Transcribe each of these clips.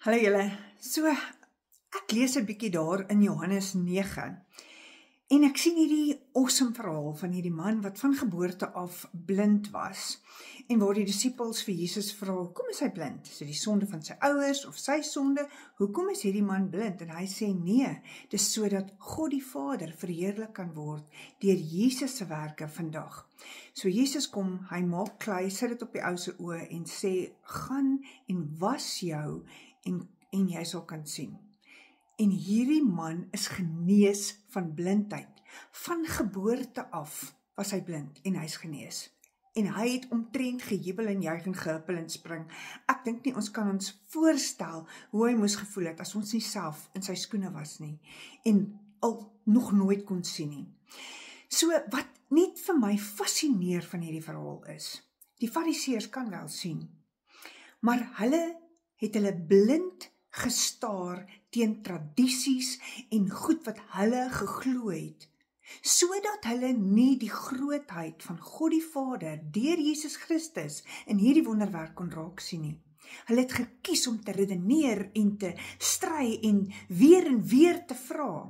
Hallo julle, so ek lees 'n bietjie daar in Johannes 9 en ek sien hierdie awesome verhaal van hierdie man wat van geboorte af blind was en waar die disippels vir Jesus vra, hoekom is hy blind? Is dit die sonde van sy ouers of sy sonde? Hoekom is hierdie man blind? En hy sê nee, dis sodat God die Vader verheerlik kan word deur Jesus se werke vandag. So Jesus kom, hy maak klei, sit dit op die ou se oë en sê, gaan en was jou en jy sal kan sien. En hierdie man is genees van blindheid. Van geboorte af was hy blind en hy's genees. En hy het omtrent gejubel en juig en gehuppel en spring. Ek dink nie ons kan ons voorstel hoe hy moes gevoel het as ons nie self in sy skoene was nie en al nog nooit kon sien nie. So wat net vir my fascineer van hierdie verhaal is, die fariseërs kan wel sien, maar hulle het hulle blind gestaar teen tradisies en goed wat hulle geglo het, sodat hulle nie die grootheid van God die Vader deur Jesus Christus in hierdie wonderwerk kon raak sien nie. Hulle het gekies om te redeneer en te stry en weer te vra.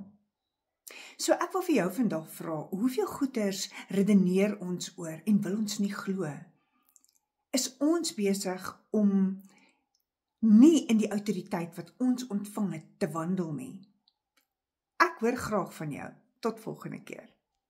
So ek wil vir jou vandag vra, hoeveel goeters redeneer ons oor en wil ons nie glo? Is ons besig om nie in die autoriteit wat ons ontvang het te wandel nie? Ek hoor graag van jou. Tot volgende keer.